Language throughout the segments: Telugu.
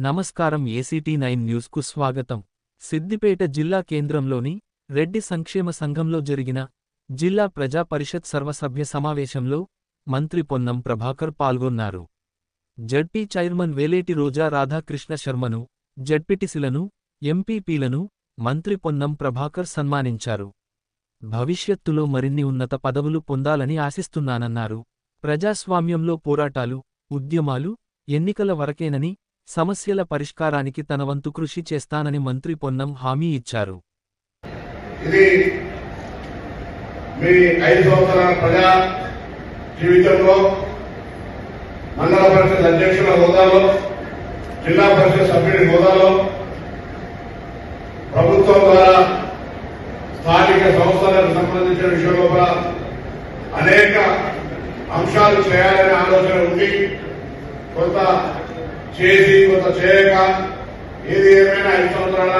నమస్కారం ACT9 న్యూస్కు స్వాగతం. సిద్దిపేట జిల్లా కేంద్రంలోని రెడ్డి సంక్షేమ సంఘంలో జరిగిన జిల్లా ప్రజా పరిషత్ సర్వసభ్య సమావేశంలో మంత్రి పొన్నం ప్రభాకర్ పాల్గొన్నారు. జడ్పీ చైర్మన్ వేలేటి రోజా రాధాకృష్ణ శర్మను, జడ్పీటీసీలను, ఎంపీపీలను మంత్రి పొన్నం ప్రభాకర్ సన్మానించారు. భవిష్యత్తులో మరిన్ని ఉన్నత పదవులు పొందాలని ఆశిస్తున్నానన్నారు. ప్రజాస్వామ్యంలో పోరాటాలు, ఉద్యమాలు ఎన్నికల వరకేనని, సమస్యల పరిష్కారానికి తన వంతు కృషి చేస్తానని మంత్రి పొన్నం హామీ ఇచ్చారు. ఇది మీ 5 సంవత్సరాల ప్రజా జీవితంలో మండల పరిషత్ అధ్యక్షుల హోదాలో, జిల్లా పరిషత్ సభ్యుడి హోదాలో, ప్రభుత్వం ద్వారా స్థానిక సంస్థలకు సంబంధించిన విషయంలో కూడా అనేక అంశాలు చేయాలనే ఆలోచన ఉంది. కొంత చేసి కొంత చేయక ఏది ఏమైనా 5 సంవత్సరాల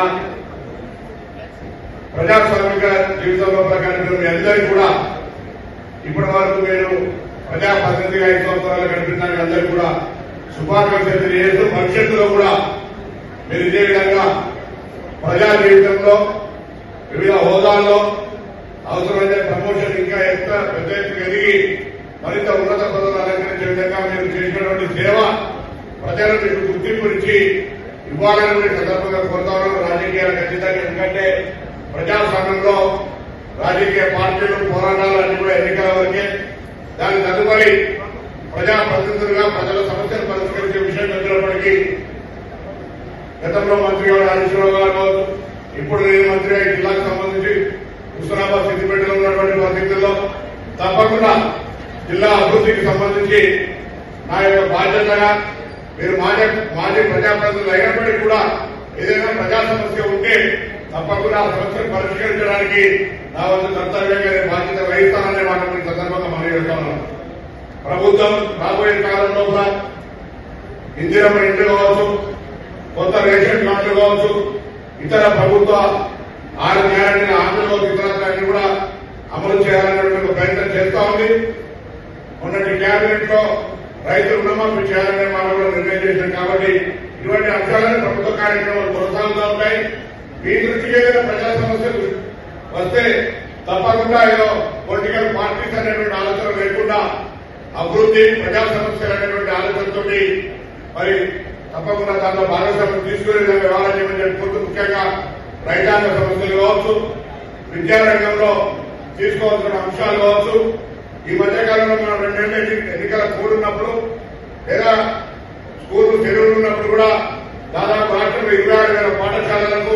ప్రజాస్వామిక జీవితంలో ప్రకారం మీ అందరికీ కూడా ఇప్పటి వరకు మీరు ప్రజాప్రతినిధిగా 5 సంవత్సరాలు గడిపిన అందరికీ కూడా శుభాకాంక్షలు తెలియజేస్తూ భవిష్యత్తులో కూడా మీరు ఇదే విధంగా ప్రజా జీవితంలో వివిధ హోదాల్లో అవసరమైన ప్రమోషన్ ఇంకా పెద్ద ఎత్తుకు ఎదిగి మరింత ఉన్నత పదవులు అలంకరించే విధంగా మీరు చేసినటువంటి సేవ ప్రజలు మీకు గుర్తింపునిచ్చి ఇవ్వాలని సందర్భంగా కోరుతాను. రాజకీయాలు ఖచ్చితంగా, ఎందుకంటే ప్రజాస్వామ్యంలో రాజకీయ పార్టీలు పోరాటాలు అన్ని కూడా ఎన్నికల వరకే. దాని తదుపరి ప్రజాప్రతినిధులుగా ప్రజల సమస్యలు పరిష్కరించే విషయం వచ్చినప్పటికీ గతంలో మంత్రిగా రాజేశ్వరరావు గారు కావచ్చు, ఇప్పుడు నేను మంత్రిగా ఈ జిల్లాకు సంబంధించి హుస్నాబాద్ సిద్దిపేటలో ఉన్నటువంటి పరిస్థితుల్లో తప్పకుండా జిల్లా అభివృద్ధికి సంబంధించి నా యొక్క బాధ్యతగా మీరు మాజీ ప్రజాప్రతినిధులు అయినప్పటికీ కూడా ఏదైనా ప్రజా సమస్య ఉంటే తప్పకుండా ఆ సమస్యను పరిష్కరించడానికి నా వంతు కర్తవ్యంగా బాధ్యత వహిస్తాననే మాట మీ సందర్భంగా మనం చేస్తాను. ప్రభుత్వం రాబోయే కాలంలో కూడా ఇందిరమ్మ ఇండ్లు కావచ్చు, కొత్త రేషన్ కార్డులు కావచ్చు, ఇతర ప్రభుత్వ 6 గ్యారెంటీల హామీలు ఇతర కూడా అమలు చేయాలనేటువంటి ప్రయత్నం చేస్తా ఉంది. మొన్నటి క్యాబినెట్ లో రైతు రుణమాఫీ చేయాలనే మనం కూడా నిర్ణయం చేశాం. కాబట్టి ఇటువంటి అంశాలను ప్రభుత్వ కార్యక్రమాలు కొనసాగుతూ ఉంటాయి. మీ దృష్టికి ఏదైనా ప్రజా సమస్యలు వస్తే తప్పకుండా ఏదో పొలిటికల్ పార్టీస్ అనేటువంటి ఆలోచన లేకుండా అభివృద్ధి, ప్రజా సమస్యలు అనేటువంటి ఆలోచనతో మరి తప్పకుండా దాంట్లో భాగస్వామ్యం తీసుకునే విధంగా వ్యవహారం చెప్పుకుంటూ ముఖ్యంగా రైతాంగ సమస్యలు కావచ్చు, విద్యారంగంలో తీసుకోవాల్సిన అంశాలు కావచ్చు. ఈ మధ్యకాలంలో మనం 2 ఏళ్ల ఎన్నికల కోడ్ ఉన్నప్పుడు లేదా స్కూళ్లు సెలవులు ఉన్నప్పుడు కూడా దాదాపు రాష్ట్రంలో 26,000 పాఠశాలలకు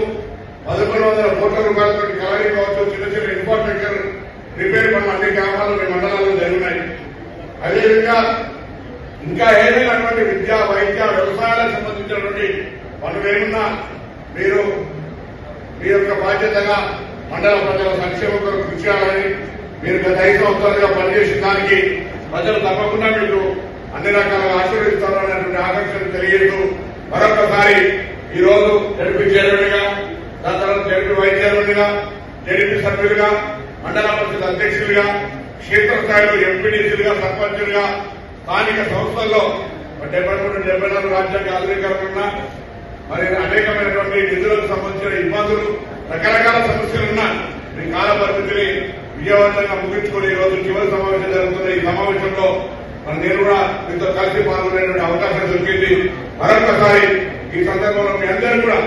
1,100 కోట్ల రూపాయలతో కలరీ కావచ్చు, చిన్న చిన్న ఇన్ఫ్రాస్ట్రక్చర్ రిపేర్ పనులు అన్ని గ్రామాల్లో మీ మండలాల్లో జరిగినాయి. అదేవిధంగా ఇంకా ఏదైనటువంటి విద్య, వైద్య, వ్యవసాయాలకు సంబంధించినటువంటి పనులు ఏమున్నా మీరు మీ యొక్క బాధ్యతగా మండల ప్రజల సంక్షేమం కొరకు కృషి చేయాలని, మీరు గత 5 సంవత్సరాలుగా పనిచేసిన దానికి ప్రజలు తప్పకుండా మీకు అన్ని రకాలుగా ఆశీర్వదిస్తారనేటువంటి ఆకాంక్షలు తెలియజేస్తూ మరొకసారి ఈ రోజు జడ్పీ చైర్మన్గా, దాని తర్వాత జడ్పీ వైస్ చైర్మన్గా, జడ్పీ సభ్యులుగా, మండల పరిషత్ అధ్యక్షులుగా, క్షేత్రస్థాయిలో ఎంపీడీసీలుగా, సర్పంచులుగా, స్థానిక సంస్థల్లో 73-74 రాజ్యాంగ ఆధునీకరణ మరి అనేకమైనటువంటి నిధులకు సంబంధించిన ఇబ్బందులు, రకరకాల సమస్యలున్నా మీ కాల పరిస్థితిని విజయవంతంగా ముగించుకుని ఈ రోజు చివరి సమావేశం జరుగుతున్న ఈ సమావేశంలో మరి నేను కూడా మీతో కలిసి పాల్గొనేటువంటి అవకాశం దొరికింది. మరొకసారి ఈ సందర్భంలో మీ అందరూ కూడా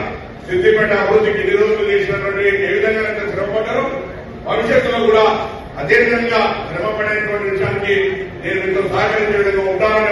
సిద్దిపేట అభివృద్ధికి ఇన్ని రోజులు చేసినటువంటి ఏ విధంగా శ్రమపడ్డారో భవిష్యత్తులో కూడా అదే విధంగా శ్రమపడేటువంటి విషయానికి నేను మీతో సహకరించే విధంగా ఉంటానని